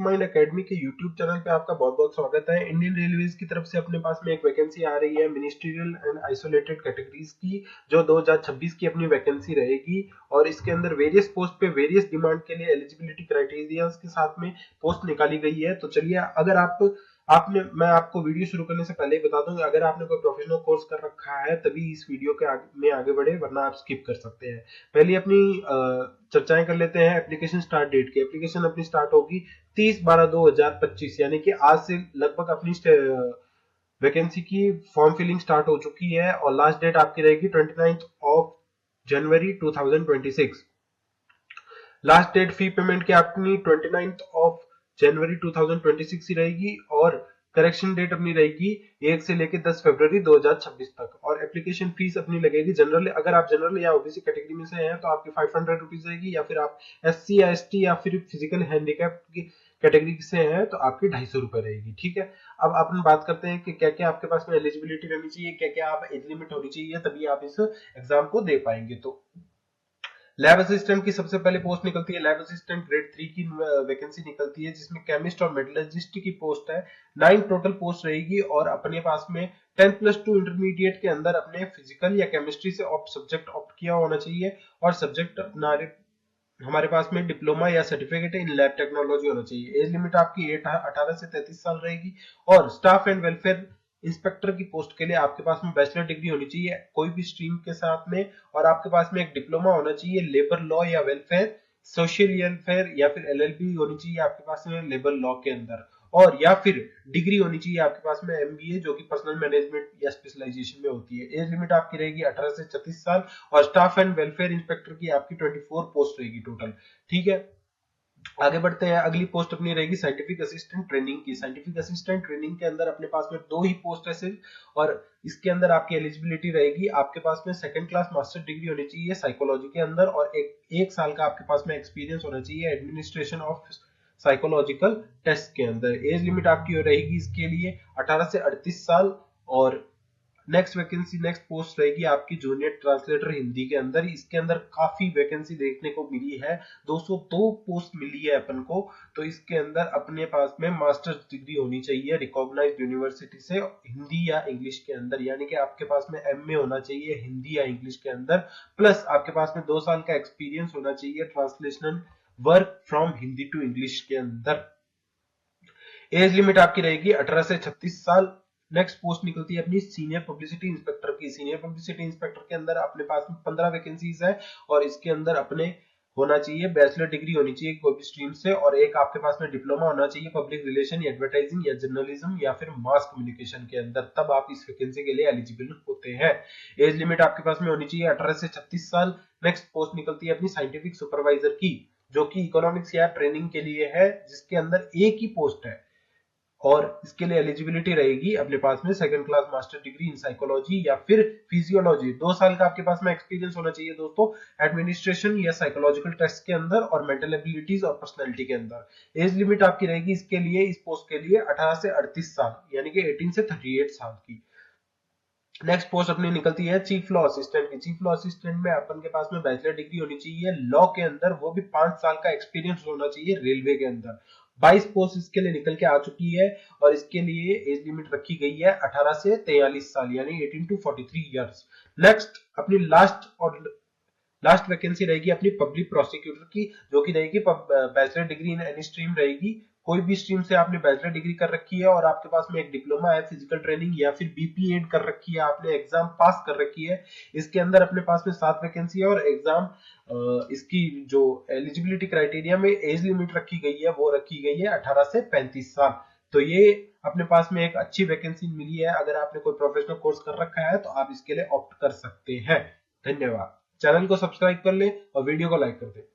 Mind academy के YouTube channel पे आपका बहुत बहुत स्वागत है। इंडियन रेलवेज की तरफ से अपने पास में एक वैकेंसी आ रही है मिनिस्ट्रियल एंड आइसोलेटेड कैटेगरीज की, जो 2026 की अपनी वैकेंसी रहेगी। और इसके अंदर वेरियस पोस्ट पे वेरियस डिमांड के लिए एलिजिबिलिटी क्राइटेरिया के साथ में पोस्ट निकाली गई है। तो चलिए, अगर मैं आपको वीडियो शुरू करने से पहले ही बता दूं, अगर आपने कोई प्रोफेशनल कोर्स कर रखा है तभी इस वीडियो के में आगे बढ़े, वरना आप स्किप कर सकते हैं। पहले अपनी चर्चाएं कर लेते हैं एप्लीकेशन स्टार्ट डेट की। एप्लीकेशन अपनी स्टार्ट होगी 30/12/2025, यानी कि आज से लगभग अपनी वैकेंसी की फॉर्म फिलिंग स्टार्ट हो चुकी है। और लास्ट डेट आपकी रहेगी 29 जनवरी 2026। लास्ट डेट फी पेमेंट की अपनी 29 जनवरी 2026 ही रहेगी। और करेक्शन डेट अपनी रहेगी 1 से लेकर 10 फरवरी 2026 तक। और एप्लीकेशन फीस अपनी लगेगी जनरल, अगर आप जनरल या ओबीसी कैटेगरी में से हैं तो आपकी 500 रुपीज रहेगी, या फिर आप एससी या एसटी या फिर फिजिकल हैंडीकैप की कैटेगरी से हैं तो आपकी 250 रुपए रहेगी। ठीक है, अब अपन बात करते हैं कि क्या क्या आपके पास में एलिजिबिलिटी रहनी चाहिए, क्या क्या आप एज लिमिट होनी चाहिए, तभी आप इस एग्जाम को दे पाएंगे। तो लैब असिस्टेंट की सबसे पहले पोस्ट निकलती है। लैब असिस्टेंट ग्रेड 3 की वैकेंसी निकलती है, जिसमें केमिस्ट और मेटलर्जिस्ट की पोस्ट है। 9 टोटल पोस्ट रहेगी। और अपने पास में 10+2 इंटरमीडिएट के अंदर अपने फिजिकल या केमिस्ट्री से सब्जेक्ट ऑप्ट किया होना चाहिए। और सब्जेक्ट अपना हमारे पास में डिप्लोमा या सर्टिफिकेट इन लैब टेक्नोलॉजी होना चाहिए। एज लिमिट आपकी 18 से 33 साल रहेगी। और स्टाफ एंड वेलफेयर इंस्पेक्टर की पोस्ट के लिए आपके पास में बैचलर डिग्री होनी चाहिए कोई भी स्ट्रीम के साथ में। और आपके पास में एक डिप्लोमा होना चाहिए लेबर लॉ या वेलफेयर, सोशल वेलफेयर, या फिर एलएलबी होनी चाहिए आपके पास में लेबर लॉ के अंदर। और या फिर डिग्री होनी चाहिए आपके पास में एमबीए, जो कि पर्सनल मैनेजमेंट या स्पेशलाइजेशन में होती है। एज लिमिट आपकी रहेगी 18 से 36 साल। और स्टाफ एंड वेलफेयर इंस्पेक्टर की आपकी 24 पोस्ट रहेगी टोटल। ठीक है, आगे बढ़ते हैं। अगली पोस्ट अपनी रहेगी साइंटिफिक असिस्टेंट ट्रेनिंग की। साइंटिफिक असिस्टेंट ट्रेनिंग के अंदर अपने पास में 2 ही पोस्ट है सिर्फ। और इसके अंदर आपकी एलिजिबिलिटी रहेगी, आपके पास में सेकंड क्लास मास्टर डिग्री होनी चाहिए साइकोलॉजी के अंदर। और एक साल का आपके पास में एक्सपीरियंस होना चाहिए एडमिनिस्ट्रेशन ऑफ साइकोलॉजिकल टेस्ट के अंदर। एज लिमिट आपकी रहेगी इसके लिए 18 से 38 साल। और नेक्स्ट पोस्ट रहेगी आपकी जूनियर ट्रांसलेटर हिंदी के अंदर। इसके अंदर काफी वैकेंसी देखने को मिली है, 202 पोस्ट मिली है अपन को। तो इसके अंदर अपने पास में मास्टर्स डिग्री होनी चाहिए रिकॉग्नाइज्ड यूनिवर्सिटी से हिंदी या इंग्लिश के अंदर, यानी कि आपके पास में एमए होना चाहिए हिंदी या इंग्लिश के अंदर। प्लस आपके पास में 2 साल का एक्सपीरियंस होना चाहिए translation work from Hindi to English के अंदर। एज लिमिट आपकी रहेगी 18 से 36 साल। नेक्स्ट पोस्ट निकलती है अपनी सीनियर पब्लिसिटी इंस्पेक्टर की। सीनियर पब्लिसिटी इंस्पेक्टर के अंदर अपने पास में 15 वैकेंसीज है। और इसके अंदर अपने होना चाहिए बैचलर डिग्री होनी चाहिए कोई भी स्ट्रीम से। और एक आपके पास में डिप्लोमा होना चाहिए पब्लिक रिलेशन, एडवर्टाइजिंग या जर्नलिज्म या फिर मास कम्युनिकेशन के अंदर, तब आप इस वैकेंसी के लिए एलिजिबल होते हैं। एज लिमिट आपके पास में होनी चाहिए 18 से 36 साल। नेक्स्ट पोस्ट निकलती है अपनी साइंटिफिक सुपरवाइजर की, जो कि इकोनॉमिक्स या ट्रेनिंग के लिए है, जिसके अंदर एक ही पोस्ट है। और इसके लिए एलिजिबिलिटी रहेगी अपने पास में second class master degree in psychology या फिर फिजियोलॉजी। 2 साल का आपके पास में एक्सपीरियंस होना चाहिए दोस्तों एडमिनिस्ट्रेशन या साइकोलॉजिकल टेस्ट के अंदर और मेंटल एबिलिटीज और पर्सनैलिटी के अंदर। एज लिमिट आपकी रहेगी इसके लिए, इस पोस्ट के लिए 18 से 38 साल, यानी कि 18 से 38 साल की। नेक्स्ट पोस्ट अपनी निकलती है चीफ लॉ असिस्टेंट की। चीफ लॉ असिस्टेंट में अपन के पास में बैचलर डिग्री होनी चाहिए लॉ के अंदर, वो भी 5 साल का एक्सपीरियंस होना चाहिए रेलवे के अंदर। 22 पोस्ट इसके लिए निकल के आ चुकी है। और इसके लिए एज लिमिट रखी गई है 18 से 43 साल, यानी 18 to 43 इयर्स। नेक्स्ट अपनी लास्ट वैकेंसी रहेगी अपनी पब्लिक प्रोसिक्यूटर की, जो कि रहेगी bachelor degree in any stream रहेगी। कोई भी स्ट्रीम से आपने बैचलर डिग्री कर रखी है और आपके पास में एक डिप्लोमा है फिजिकल ट्रेनिंग या फिर बीपीएड कर रखी है, आपने एग्जाम पास कर रखी है। इसके अंदर अपने पास में 7 वैकेंसी है। और एग्जाम इसकी जो एलिजिबिलिटी क्राइटेरिया में एज लिमिट रखी गई है वो रखी गई है 18 से 35 साल। तो ये अपने पास में एक अच्छी वैकेंसी मिली है। अगर आपने कोई प्रोफेशनल कोर्स कर रखा है तो आप इसके लिए ऑप्ट कर सकते हैं। धन्यवाद। चैनल को सब्सक्राइब कर ले और वीडियो को लाइक कर दे।